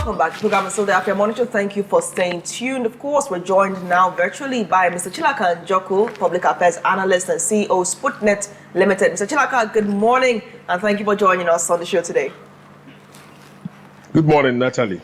Welcome back to the program. So the Afia Monitor, thank you for staying tuned. Of course, we're joined now virtually by Mr. Chilaka and Njoku, Public Affairs Analyst and CEO, Sputnet Limited. Mr. Chilaka, good morning, and thank you for joining us on the show today. Good morning, Natalie.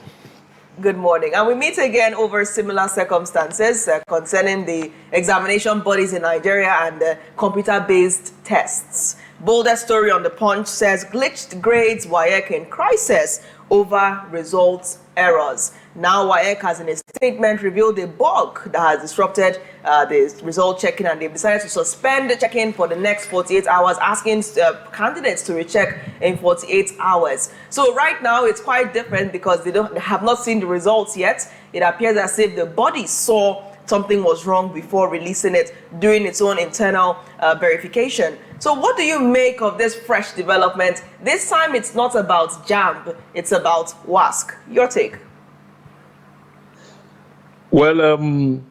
Good morning. And we meet again over similar circumstances concerning the examination bodies in Nigeria and computer-based tests. Bolder story on the Punch says glitched grades, WAEC in crisis over results errors. Now WAEC has in a statement revealed a bug that has disrupted the result checking, and they've decided to suspend the checking for the next 48 hours, asking candidates to recheck in 48 hours. So right now it's quite different because they have not seen the results yet. It appears as if the body saw something was wrong before releasing it, doing its own internal verification. So what do you make of this fresh development? This time it's not about JAMB, it's about WASC. Your take? Well,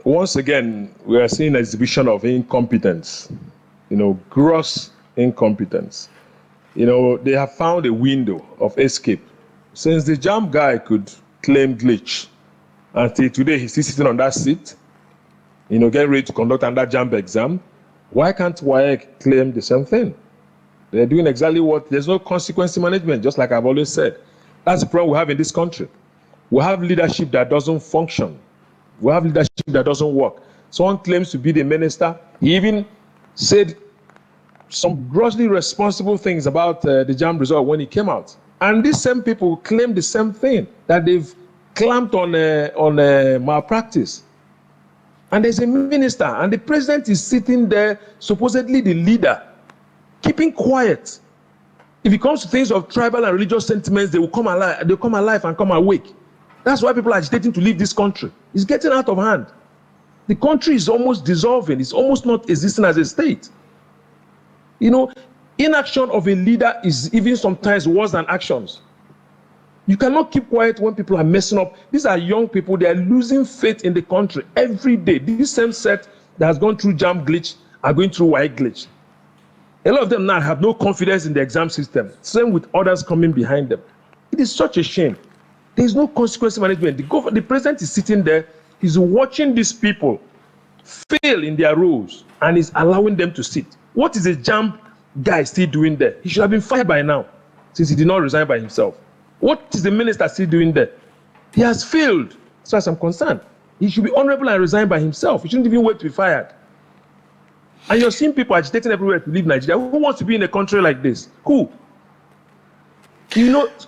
once again, we are seeing an exhibition of incompetence, gross incompetence. They have found a window of escape. Since the JAMB guy could claim glitch, until today he's still sitting on that seat, getting ready to conduct another JAMB exam, why can't WAEC claim the same thing? They're doing exactly there's no consequence management, just like I've always said. That's the problem we have in this country. We have leadership that doesn't function. We have leadership that doesn't work. Someone claims to be the minister. He even said some grossly responsible things about the JAMB result when he came out. And these same people claim the same thing, that they've clamped on malpractice. And there's a minister, and the president is sitting there, supposedly the leader, keeping quiet. If it comes to things of tribal and religious sentiments, they will come alive. They'll come alive and come awake. That's why people are agitating to leave this country. It's getting out of hand. The country is almost dissolving. It's almost not existing as a state. Inaction of a leader is even sometimes worse than actions. You cannot keep quiet when people are messing up. These are young people. They are losing faith in the country every day. This same set that has gone through JAMB glitch are going through WAEC glitch. A lot of them now have no confidence in the exam system. Same with others coming behind them. It is such a shame. There is no consequence management. The president is sitting there. He's watching these people fail in their roles and is allowing them to sit. What is the JAMB guy still doing there? He should have been fired by now, since he did not resign by himself. What is the minister still doing there? He has failed, as far as I'm concerned. He should be honorable and resign by himself. He shouldn't even wait to be fired. And you're seeing people agitating everywhere to leave Nigeria. Who wants to be in a country like this? Who?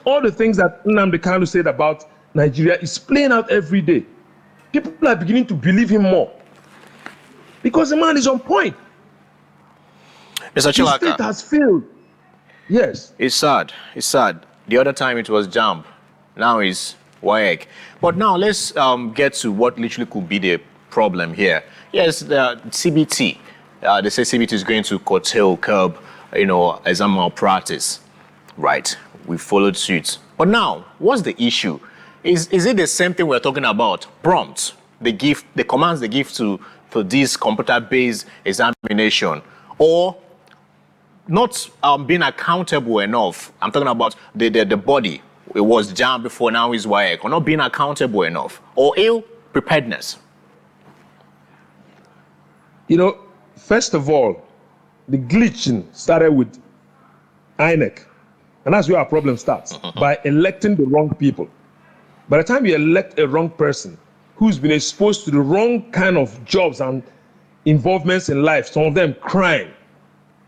All the things that Nnamdi Kanu said about Nigeria is playing out every day. People are beginning to believe him more. Because the man is on point. Mr. Chilaka. The state has failed. Yes. It's sad. It's sad. The other time it was JAMB. Now it's WAEC. But now let's get to what literally could be the problem here. Yes, the CBT. They say CBT is going to curb, exam malpractice. Right. We followed suit. But now, what's the issue? Is it the same thing we're talking about? Prompts, the commands they give for this computer-based examination, or not being accountable enough? I'm talking about the body. It was JAMB before, now is WAEC, or not being accountable enough, or ill preparedness. First of all, the glitching started with INEC. And that's where our problem starts, by electing the wrong people. By the time you elect a wrong person who's been exposed to the wrong kind of jobs and involvements in life, some of them crime,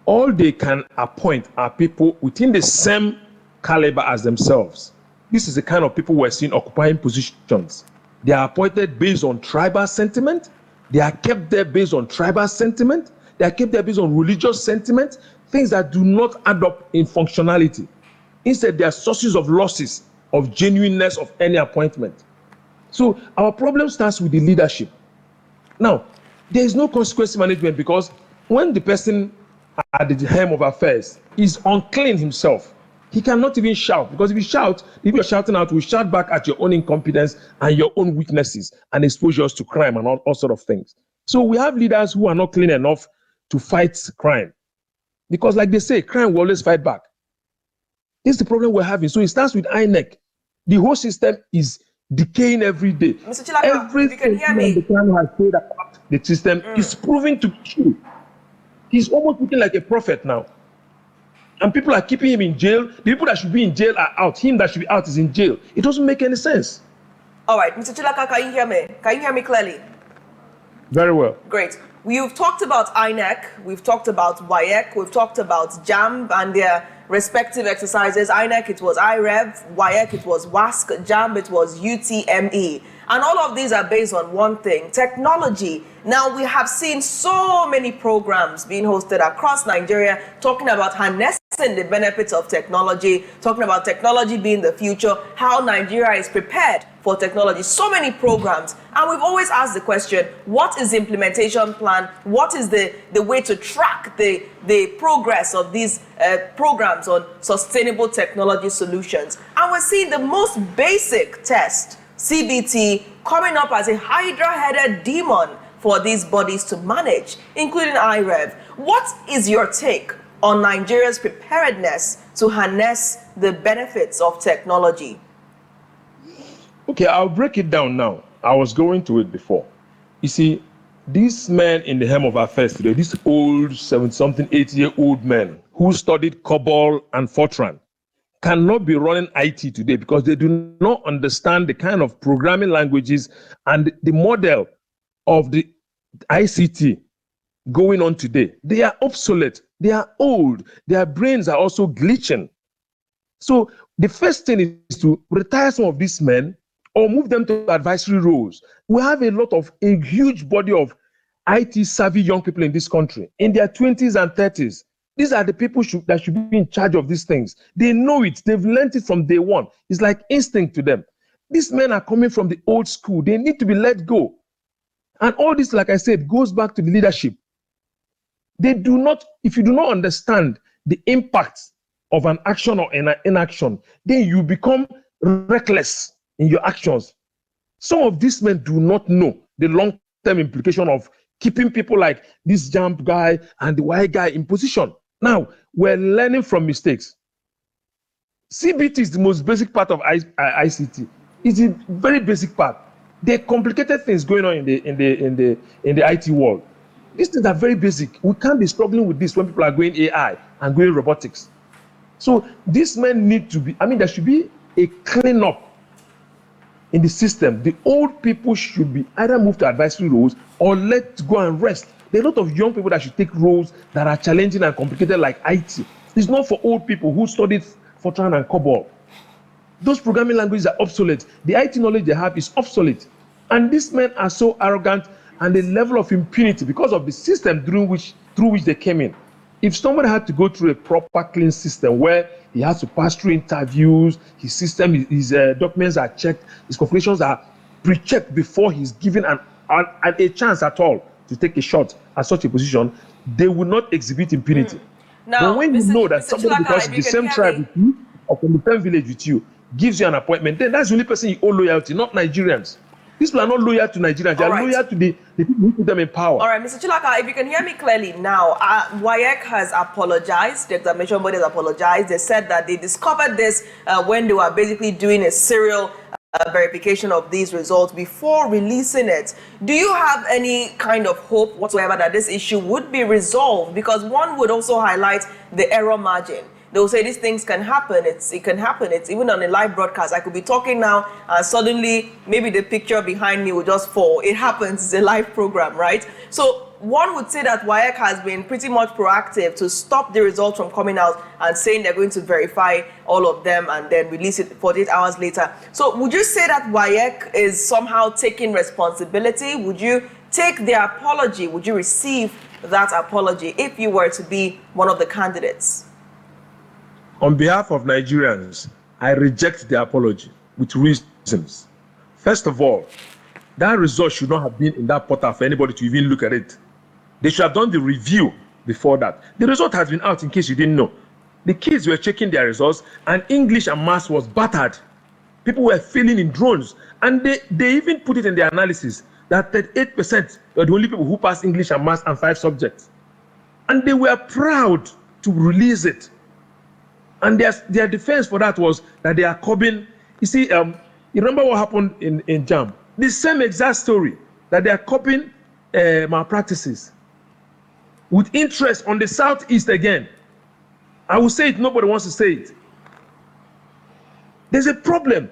all they can appoint are people within the same caliber as themselves. This is the kind of people we're seeing occupying positions. They are appointed based on tribal sentiment. They are kept there based on tribal sentiment. They are kept there based on religious sentiment, things that do not add up in functionality. Instead, they are sources of losses, of genuineness of any appointment. So our problem starts with the leadership. Now, there is no consequence management, because when the person at the helm of affairs is unclean himself, he cannot even shout, because if you're shouting out, we shout back at your own incompetence and your own weaknesses and exposures to crime and all sort of things. So we have leaders who are not clean enough to fight crime, because like they say, crime will always fight back. This is the problem we're having. So it starts with INEC. The whole system is decaying every day. Mr. Chilaka, if you can hear me. The plan has said about the system is proving to be true. He's almost looking like a prophet now. And people are keeping him in jail. The people that should be in jail are out. Him that should be out is in jail. It doesn't make any sense. All right, Mr. Chilaka, can you hear me? Can you hear me clearly? Very well. Great. We've talked about INEC, we've talked about WAEC, we've talked about JAMB and their respective exercises. INEC, it was IREV, WAEC, it was WASC, JAMB, it was UTME. And all of these are based on one thing, technology. Now, we have seen so many programs being hosted across Nigeria talking about harnessing the benefits of technology, talking about technology being the future, how Nigeria is prepared for technology. So many programs. And we've always asked the question, what is the implementation plan? What is the way to track the progress of these programs on sustainable technology solutions? And we're seeing the most basic test, CBT, coming up as a hydra-headed demon for these bodies to manage, including IREV. What is your take on Nigeria's preparedness to harness the benefits of technology? Okay, I'll break it down now. I was going to it before. You see, this man in the helm of affairs today, this old 70-something, 80-year-old man who studied COBOL and Fortran, cannot be running IT today because they do not understand the kind of programming languages and the model of the ICT going on today. They are obsolete. They are old. Their brains are also glitching. So the first thing is to retire some of these men or move them to advisory roles. We have a huge body of IT savvy young people in this country in their 20s and 30s. These are the people that should be in charge of these things. They know it. They've learned it from day one. It's like instinct to them. These men are coming from the old school. They need to be let go. And all this, like I said, goes back to the leadership. If you do not understand the impact of an action or an inaction, then you become reckless in your actions. Some of these men do not know the long-term implication of keeping people like this JAMP guy and the Y guy in position. Now, we're learning from mistakes. CBT is the most basic part of ICT. It's a very basic part. There are complicated things going on in the IT world. These things are very basic. We can't be struggling with this when people are going AI and going robotics. So these men need to be, there should be a cleanup in the system. The old people should be either moved to advisory roles or let go and rest. There are a lot of young people that should take roles that are challenging and complicated like IT. It's not for old people who studied Fortran and COBOL. Those programming languages are obsolete. The IT knowledge they have is obsolete. And these men are so arrogant and the level of impunity because of the system through which they came in. If somebody had to go through a proper clean system where he has to pass through interviews, his system, his documents are checked, his calculations are pre-checked before he's given a chance at all to take a shot at such a position, they will not exhibit impunity. Now, but when Mr. you know that Mr. somebody, Chilaka, because the same tribe with you or from the same village with you, gives you an appointment, then that's the only person you owe loyalty, not Nigerians. These people are not loyal to Nigerians. They are loyal to the people who put them in power. All right, Mr. Chilaka, if you can hear me clearly now, WAEC has apologized. The examination body has apologized. They said that they discovered this when they were basically doing a serial verification of these results before releasing it. Do you have any kind of hope whatsoever that this issue would be resolved? Because one would also highlight the error margin. They'll say these things can happen. It can happen. It's even on a live broadcast. I could be talking now and suddenly maybe the picture behind me will just fall. It happens. It's a live program, right? So one would say that WAEC has been pretty much proactive to stop the results from coming out and saying they're going to verify all of them and then release it 48 hours later. So would you say that WAEC is somehow taking responsibility? Would you take their apology? Would you receive that apology if you were to be one of the candidates? On behalf of Nigerians, I reject the apology with reasons. First of all, that result should not have been in that portal for anybody to even look at it. They should have done the review before that. The result has been out in case you didn't know. The kids were checking their results and English and maths was battered. People were failing in drones. And they even put it in their analysis that 38% were the only people who passed English and maths and 5 subjects. And they were proud to release it. And their defense for that was that they are curbing You see, you remember what happened in JAM? The same exact story that they are copying malpractices with interest on the Southeast again. I will say it, nobody wants to say it. There's a problem.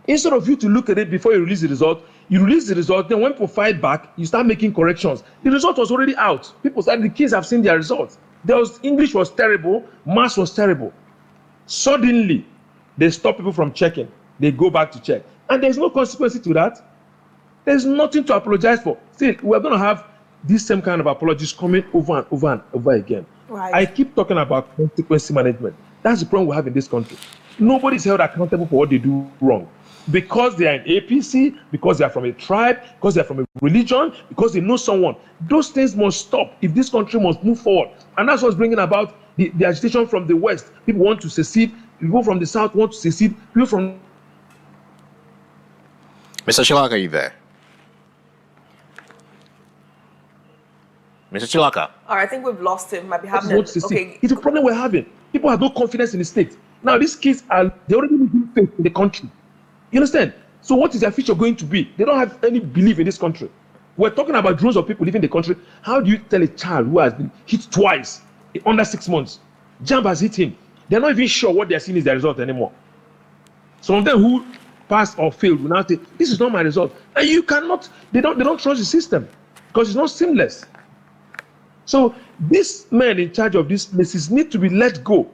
Instead of you to look at it before you release the result, then when people fight back, you start making corrections. The result was already out. The kids have seen their results. English was terrible, maths was terrible. Suddenly, they stop people from checking. They go back to check. And there's no consequence to that. There's nothing to apologize for. See, we're going to have this same kind of apologies coming over and over and over again. Right. I keep talking about consequence management. That's the problem we have in this country. Nobody's held accountable for what they do wrong. Because they are an APC, because they are from a tribe, because they are from a religion, because they know someone. Those things must stop if this country must move forward. And that's what's bringing about the agitation from the West. People want to secede. People from the South want to secede. People from... Mr. Chilaka, are you there? Mr. Chilaka. All right, I think we've lost him. Might be happening. Okay. It's a problem we're having. People have no confidence in the state. Now, these kids they already losing faith in the country. You understand? So what is their future going to be? They don't have any belief in this country. We're talking about drones of people leaving the country. How do you tell a child who has been hit twice in under 6 months? Jump has hit him. They're not even sure what they're seeing is their result anymore. Some of them who passed or failed will now say, this is not my result. And you cannot, they don't trust the system because it's not seamless. So these men in charge of these places need to be let go.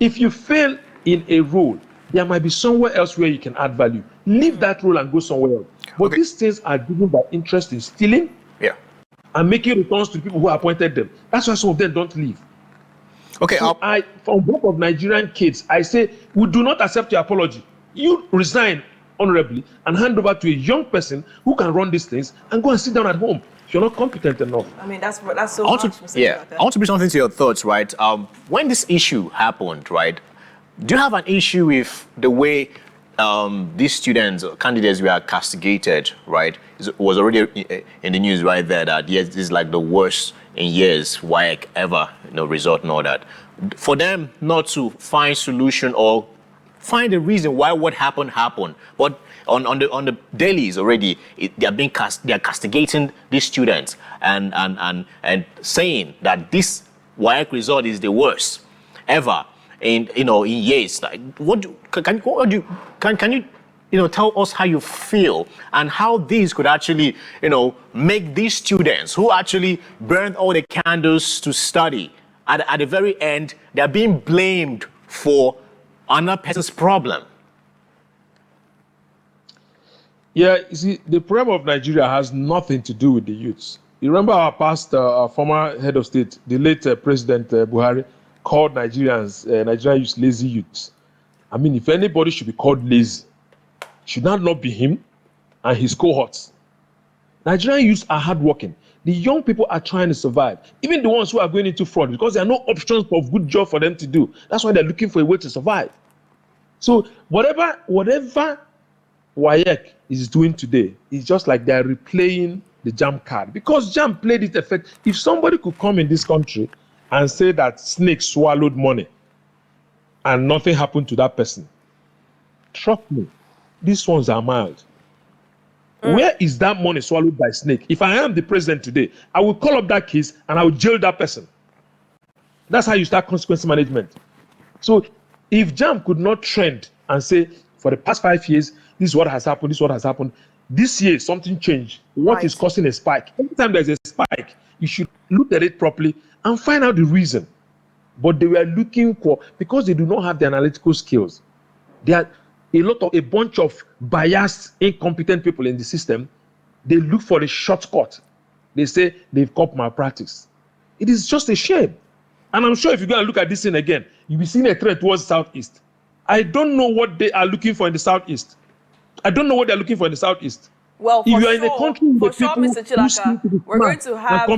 If you fail in a role, there might be somewhere else where you can add value. Leave that role and go somewhere else. But these things are driven by interest in stealing and making returns to the people who appointed them. That's why some of them don't leave. Okay. So from both of Nigerian kids, I say, we do not accept your apology. You resign honorably and hand over to a young person who can run these things and go and sit down at home. If you're not competent enough. I mean, that's so much, Mr. Chilaka. I want to bring something to your thoughts, right? When this issue happened, right, do you have an issue with the way these students or candidates were castigated, right? It was already in the news right there that yes, this is like the worst in years, WAEC ever, result and all that. For them not to find solution or find a reason why what happened, but on the dailies already, they are castigating these students and saying that this WAEC result is the worst ever. In years, like can you tell us how you feel and how these could actually make these students who actually burned all the candles to study at the very end, they're being blamed for another person's problem. Yeah, you see, the problem of Nigeria has nothing to do with the youths. You remember our former head of state, the late President Buhari, called Nigerian youths lazy youths. I mean, if anybody should be called lazy, should that not be him and his cohorts? Nigerian youths are hardworking. The young people are trying to survive. Even the ones who are going into fraud, because there are no options of good job for them to do. That's why they're looking for a way to survive. So whatever WAEC is doing today is just like they're replaying the JAM card. Because JAM played it effect. If somebody could come in this country and say that snakes swallowed money and nothing happened to that person, trust me, these ones are mild. Where is that money swallowed by snake? If I am the president today, I will call up that case and I will jail that person. That's how you start consequence management. So if JAM could not trend and say, for the past 5 years, this is what has happened, this is what has happened. This year, something changed. What is causing a spike? Every time there's a spike, you should look at it properly and find out the reason. But they were looking for, because they do not have the analytical skills, they are a bunch of biased, incompetent people in the system. They look for the shortcut. They say they've caught malpractice. It is just a shame. And I'm sure if you go and look at this thing again, you'll be seeing a trend towards the Southeast. I don't know what they are looking for in the Southeast. I don't know what they're looking for in the Southeast. Well, if you are in a country with Mr. Chilaka, we're going to have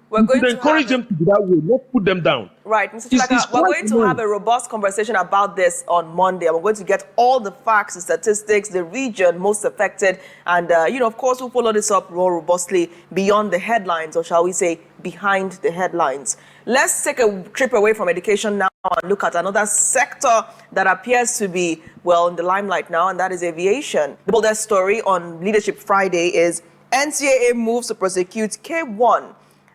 We're You going should to encourage have them to be that way, not put them down. Right, Mr. It's Chilaka, we're quite going to have a robust conversation about this on Monday. We're going to get all the facts, the statistics, the region most affected, and, of course, we'll follow this up more robustly beyond the headlines, or shall we say, behind the headlines. Let's take a trip away from education now and look at another sector that appears to be, well, in the limelight now, and that is aviation. The boldest story on Leadership Friday is NCAA moves to prosecute K1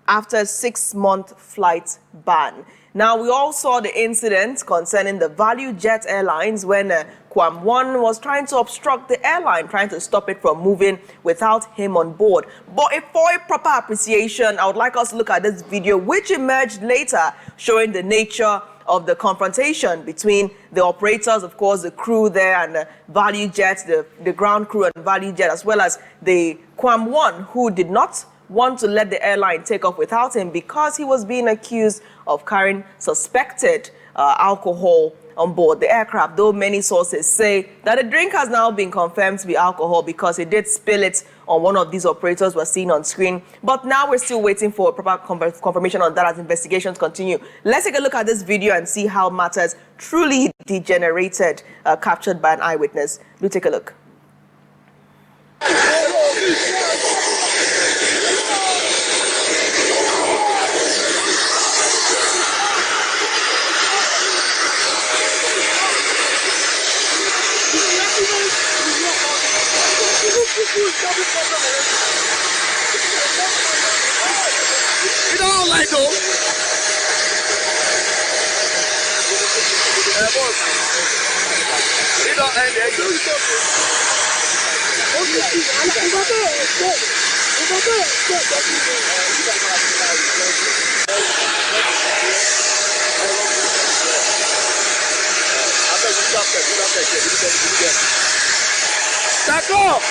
after a 6-month flight ban. Now, we all saw the incident concerning the Value Jet Airlines when Kwam One was trying to obstruct the airline, trying to stop it from moving without him on board. But for a proper appreciation, I would like us to look at this video, which emerged later, showing the nature of the confrontation between the operators, of course, the crew there, and the Value Jet, the ground crew and Value Jet, as well as the Kwam One, who did not want to let the airline take off without him because he was being accused of carrying suspected alcohol on board the aircraft, though many sources say that the drink has now been confirmed to be alcohol because he did spill it on one of these operators we're seeing on screen. But now we're still waiting for proper confirmation on that as investigations continue. Let's take a look at this video and see how matters truly degenerated, captured by an eyewitness. Do take a look. You don't like those? You don't end it. D'accord.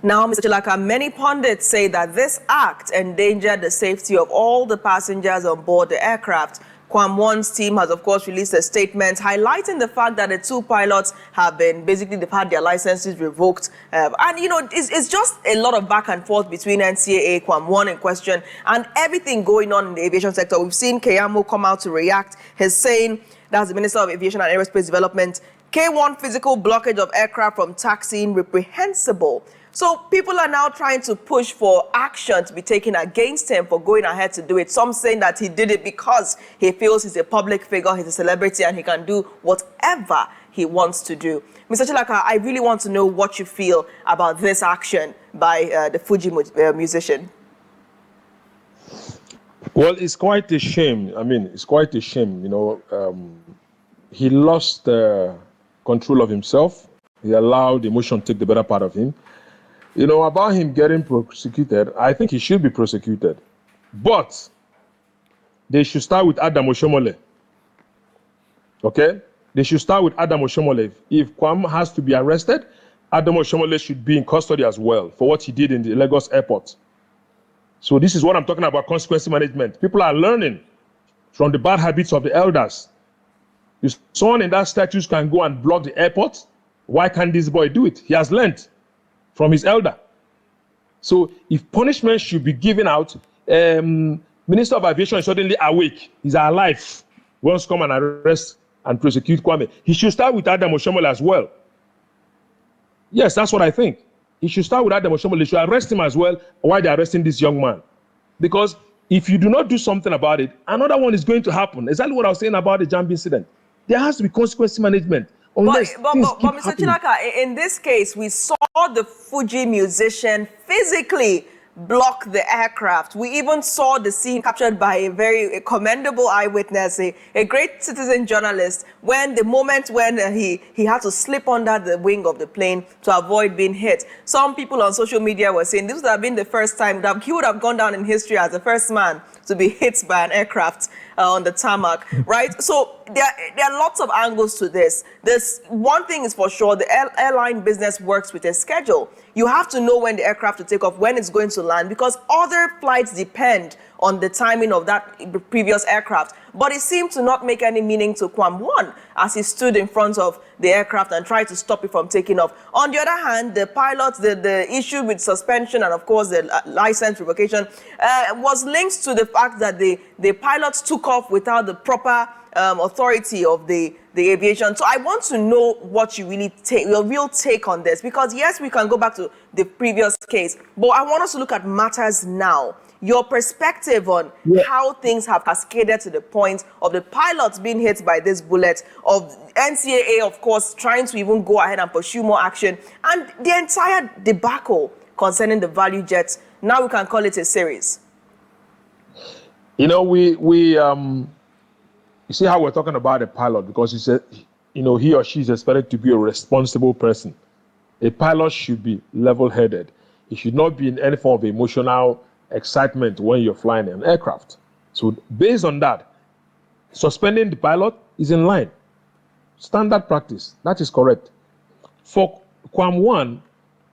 Now, Mr. Chilaka, many pundits say that this act endangered the safety of all the passengers on board the aircraft. Kwam One's team has, of course, released a statement highlighting the fact that the two pilots have been, basically, they've had their licenses revoked. It's just a lot of back and forth between NCAA, Kwam One in question, and everything going on in the aviation sector. We've seen Keyamo come out to react. He's saying, that's the Minister of Aviation and Aerospace Development, K1 physical blockage of aircraft from taxiing reprehensible. So people are now trying to push for action to be taken against him for going ahead to do it. Some saying that he did it because he feels he's a public figure, he's a celebrity, and he can do whatever he wants to do. Mr. Chilaka, I really want to know what you feel about this action by the Fuji musician. Well, it's quite a shame. I mean, it's quite a shame. He lost control of himself. He allowed emotion to take the better part of him. About him getting prosecuted, I think he should be prosecuted. But they should start with Adam Oshomole. Okay? They should start with Adam Oshomole. If Kwam has to be arrested, Adam Oshomole should be in custody as well for what he did in the Lagos airport. So this is what I'm talking about, consequence management. People are learning from the bad habits of the elders. If someone in that status can go and block the airport, why can't this boy do it? He has learned from his elder. So if punishment should be given out, Minister of Aviation is suddenly awake. He's alive. Wants to come and arrest and prosecute Kwame. He should start with Adam Oshomole as well. Yes, that's what I think. He should start with Adam Oshomole. They should arrest him as well while they're arresting this young man. Because if you do not do something about it, another one is going to happen. Exactly what I was saying about the JAMB incident. There has to be consequence management. But Mr. happening. Chilaka, in this case, we saw the Fuji musician physically block the aircraft. We even saw the scene captured by a very commendable eyewitness, a great citizen journalist, when the moment when he had to slip under the wing of the plane to avoid being hit. Some people on social media were saying this would have been the first time that he would have gone down in history as the first man to be hit by an aircraft on the tarmac, right? So there are lots of angles to this. This one thing is for sure, the airline business works with a schedule. You have to know when the aircraft to take off, when it's going to land, because other flights depend on the timing of that previous aircraft. But it seemed to not make any meaning to Kwam 1 as he stood in front of the aircraft and tried to stop it from taking off. On the other hand, the pilot, the issue with suspension and, of course, the license revocation was linked to the fact that the pilots took off without the proper authority of the aviation. So I want to know what you really take, your real take on this, because yes, we can go back to the previous case, but I want us to look at matters now. Your perspective on how things have cascaded to the point of the pilots being hit by this bullet, of NCAA, of course, trying to even go ahead and pursue more action, and the entire debacle concerning the value jets. Now we can call it a series. You know, you see how we're talking about a pilot, because he said, you know, he or she is expected to be a responsible person. A pilot should be level-headed. He should not be in any form of emotional excitement when you're flying an aircraft. So based on that, suspending the pilot is in line. Standard practice. That is correct. For Kwam 1,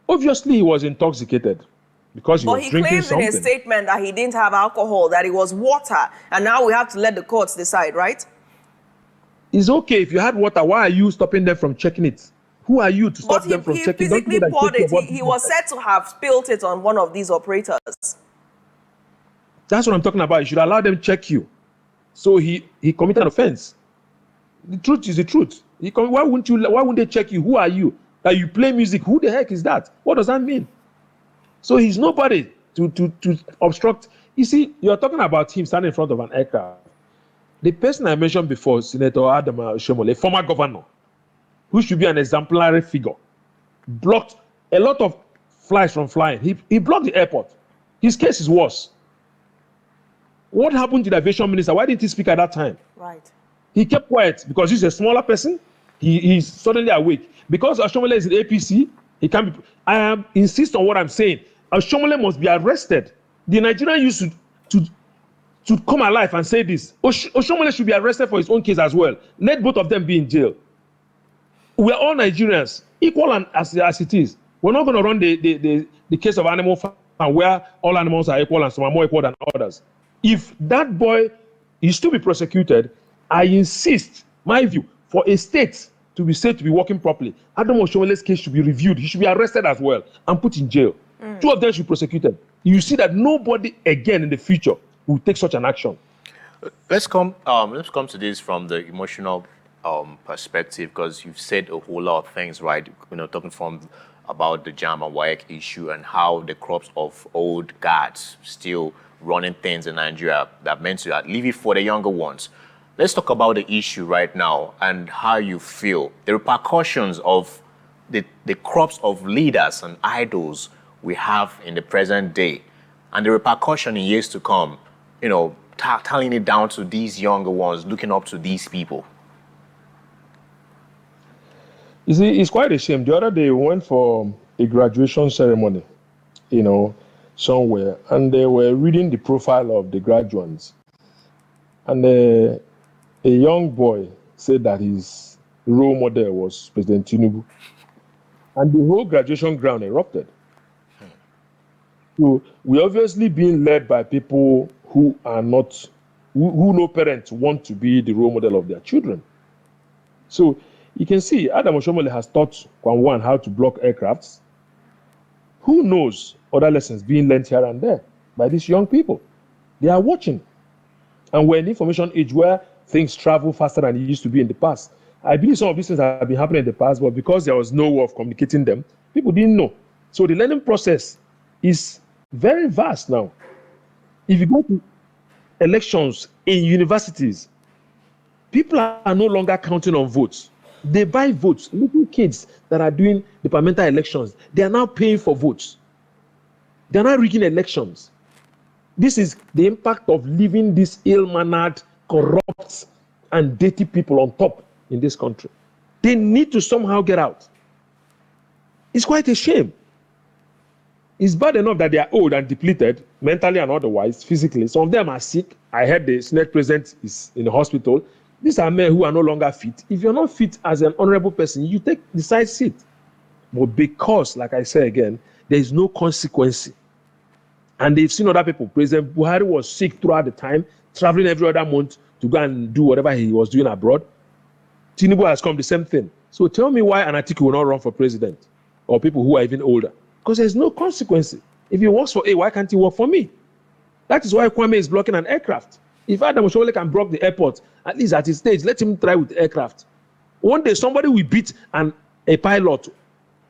obviously he was intoxicated because he was drinking something. But he claimed in a statement that he didn't have alcohol, that it was water, and now we have to let the courts decide, right? It's okay if you had water. Why are you stopping them from checking it? Who are you to stop them from checking? But he physically poured it. He was said to have spilled it on one of these operators. That's what I'm talking about. You should allow them check you. So he committed an offense. The truth is the truth. Why wouldn't they check you? Who are you? That you play music? Who the heck is that? What does that mean? So he's nobody to obstruct. You see, you're talking about him standing in front of an aircraft. The person I mentioned before, Senator Adam Oshomole, a former governor, who should be an exemplary figure, blocked a lot of flights from flying. He blocked the airport. His case is worse. What happened to the aviation minister? Why didn't he speak at that time? Right. He kept quiet because he's a smaller person. He's suddenly awake. Because Oshomole is in APC, he can't be. I insist on what I'm saying. Oshomole must be arrested. The Nigerian used to come alive and say this. Oshomole should be arrested for his own case as well. Let both of them be in jail. We're all Nigerians, equal as it is. We're not going to run the case of animal farm where all animals are equal and some are more equal than others. If that boy is to be prosecuted, I insist, my view, for a state to be said to be working properly, Adam Oshomole's case should be reviewed. He should be arrested as well and put in jail. Two of them should be prosecuted. You see that nobody again in the future will take such an action. Let's come to this from the emotional perspective, because you've said a whole lot of things, right? You know, talking about the JAMB and WAEC issue and how the crops of old guards still running things in Nigeria that meant to leave it for the younger ones. Let's talk about the issue right now and how you feel, the repercussions of the crops of leaders and idols we have in the present day, and the repercussion in years to come, you know, telling it down to these younger ones, looking up to these people. You see, it's quite a shame. The other day we went for a graduation ceremony, you know, somewhere, and they were reading the profile of the graduates. And a young boy said that his role model was President Tinubu. And the whole graduation ground erupted. So we're obviously being led by people who are not, who no parents want to be the role model of their children. So you can see Adam Oshomole has taught Kwam 1 how to block aircrafts. who knows other lessons being learned here and there by these young people? They are watching. And we're in the information age where things travel faster than it used to be in the past. I believe some of these things have been happening in the past, but because there was no way of communicating them, people didn't know. So the learning process is very vast now. If you go to elections in universities, people are no longer counting on votes. They buy votes. Little kids that are doing departmental elections, they are now paying for votes. They are now rigging elections. This is the impact of leaving these ill-mannered, corrupt, and dirty people on top in this country. They need to somehow get out. It's quite a shame. It's bad enough that they are old and depleted, mentally and otherwise, physically. Some of them are sick. I heard the Senate president is in the hospital. These are men who are no longer fit. If you're not fit as an honorable person, you take the side seat. But because, like I say again, there is no consequence. And they've seen other people. President Buhari was sick throughout the time, traveling every other month to go and do whatever he was doing abroad. Tinubu has come the same thing. So tell me why an Atiku will not run for president, or people who are even older. Because there's no consequence. If he works for A, why can't he work for me? That is why Kwame is blocking an aircraft. If Adam Oshowole can block the airport, at least at his stage, let him try with the aircraft. One day, somebody will beat a pilot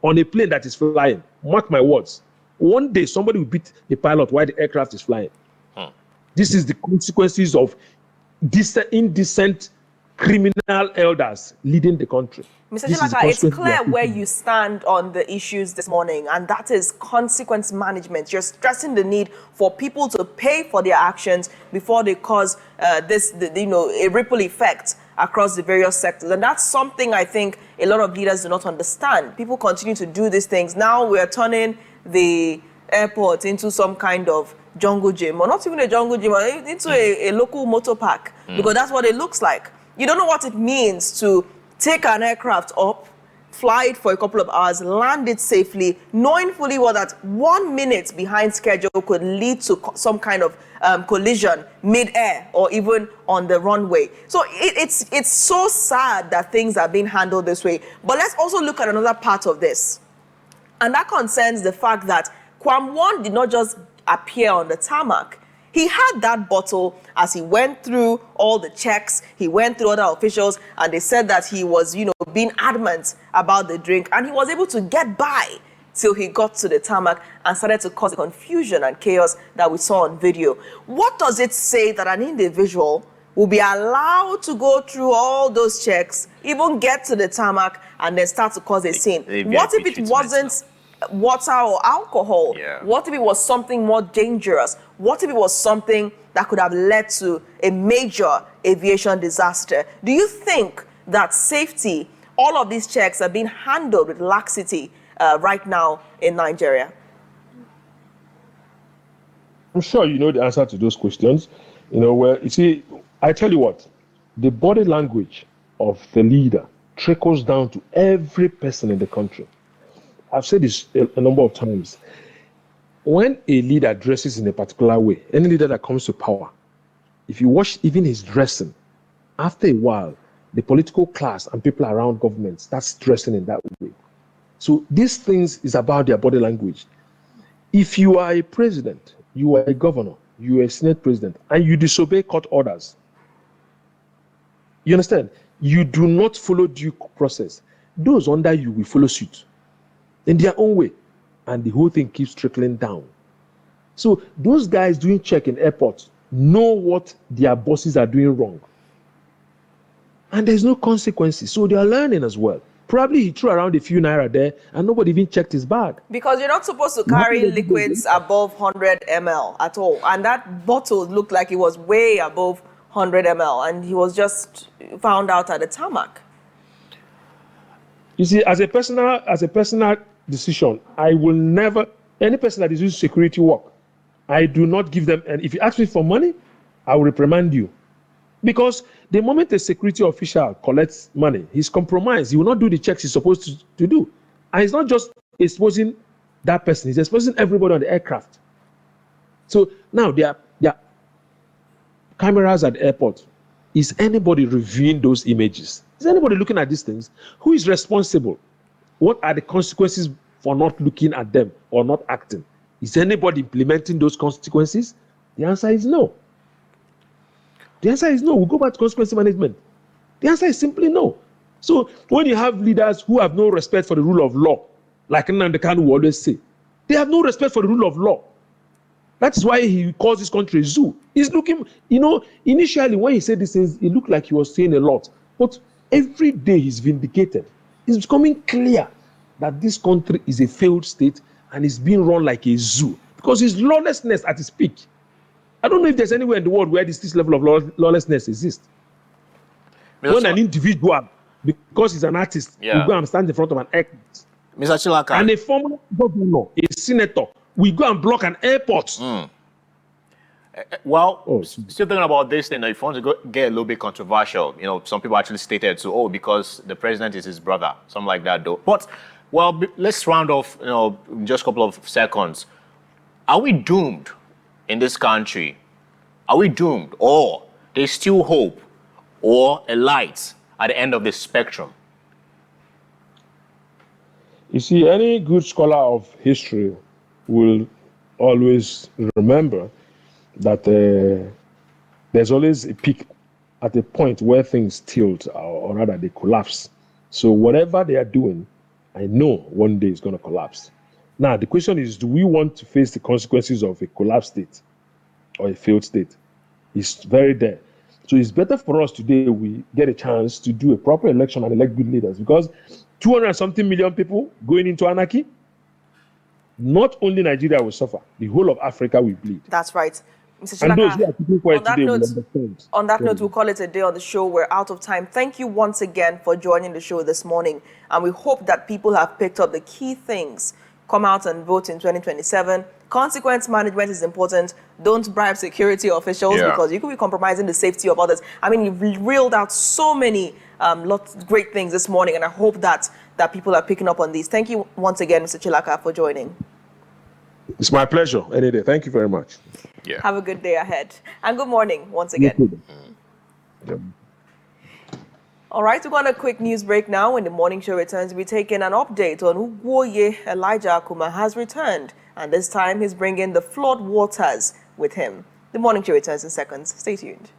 on a plane that is flying. Mark my words. One day, somebody will beat the pilot while the aircraft is flying. This is the consequences of indecent criminal elders leading the country. Mr. Chilaka, it's clear where you stand on the issues this morning, and that is consequence management. You're stressing the need for people to pay for their actions before they cause a ripple effect across the various sectors. And that's something I think a lot of leaders do not understand. People continue to do these things. Now we're turning the airport into some kind of jungle gym, or not even a jungle gym, into a local motor park, because that's what it looks like. You don't know what it means to take an aircraft up, fly it for a couple of hours, land it safely, knowing fully well that 1 minute behind schedule could lead to some kind of collision mid-air or even on the runway. So it's so sad that things are being handled this way. But let's also look at another part of this. And that concerns the fact that Kwam One did not just appear on the tarmac. He had that bottle as he went through all the checks. He went through other officials, and they said that he was, being adamant about the drink, and he was able to get by till he got to the tarmac and started to cause the confusion and chaos that we saw on video. What does it say that an individual will be allowed to go through all those checks, even get to the tarmac, and then start to cause a scene? What if it wasn't water or alcohol? What if it was something more dangerous? What if it was something that could have led to a major aviation disaster? Do you think that safety, all of these checks are being handled with laxity right now in Nigeria? I'm sure you know the answer to those questions. I tell you what, the body language of the leader trickles down to every person in the country. I've said this a number of times. When a leader dresses in a particular way, any leader that comes to power, if you watch even his dressing, after a while, the political class and people around government starts dressing in that way. So these things is about their body language. If you are a president, you are a governor, you are a senate president, and you disobey court orders, you understand? You do not follow due process. Those under you will follow suit in their own way, and the whole thing keeps trickling down. So those guys doing check in airports know what their bosses are doing wrong, and there's no consequences, so they are learning as well. Probably he threw around a few naira there and nobody even checked his bag. Because you're not supposed to carry liquids above 100 ml at all, and that bottle looked like it was way above 100 ml, and he was just found out at the tarmac. You see, as a personal decision, I will never, any person that is doing security work, I do not give them, and if you ask me for money, I will reprimand you. Because the moment a security official collects money, he's compromised. He will not do the checks he's supposed to do. And it's not just exposing that person, he's exposing everybody on the aircraft. So now there are cameras at the airport. Is anybody reviewing those images? Is anybody looking at these things? Who is responsible? What are the consequences for not looking at them or not acting. Is anybody implementing those consequences? The answer is no. The answer is no. We'll go back to consequence management. The answer is simply no. So when you have leaders who have no respect for the rule of law, like Nnamdi Kanu will always say, they have no respect for the rule of law. That is why he calls this country a zoo. He's looking, initially when he said this, it looked like he was saying a lot. But every day he's vindicated. It's becoming clear that this country is a failed state and is being run like a zoo because it's lawlessness at its peak. I don't know if there's anywhere in the world where this level of lawlessness exists. When an individual, because he's an artist, will go and stand in front of an airport. Mr. Chilaka. And a former governor, a senator, we go and block an airport. Well, still thinking about this thing, if you want to get a little bit controversial, some people actually stated, because the president is his brother, something like that, though. But, let's round off, just a couple of seconds. Are we doomed in this country? Are we doomed? Or there's still hope or a light at the end of the spectrum? You see, any good scholar of history will always remember that there's always a peak at a point where things tilt or rather they collapse. So whatever they are doing, I know one day it's going to collapse. Now, the question is, do we want to face the consequences of a collapsed state or a failed state? It's very there. So it's better for us today we get a chance to do a proper election and elect good leaders, because 200-something million people going into anarchy, not only Nigeria will suffer, the whole of Africa will bleed. That's right. Mr. And those Chilaka, who are keeping quiet today will understand. On that note, we'll call it a day on the show. We're out of time. Thank you once again for joining the show this morning. And we hope that people have picked up the key things. Come out and vote in 2027. Consequence management is important. Don't bribe security officials because you could be compromising the safety of others. I mean, you've reeled out so many great things this morning, and I hope that people are picking up on these. Thank you once again, Mr. Chilaka, for joining. It's my pleasure. Any day. Thank you very much. Yeah. Have a good day ahead. And good morning once again. All right, we're on a quick news break now. When the morning show returns, we'll be taking an update on Ugwoye Elijah Akuma has returned. And this time, he's bringing the flood waters with him. The morning show returns in seconds. Stay tuned.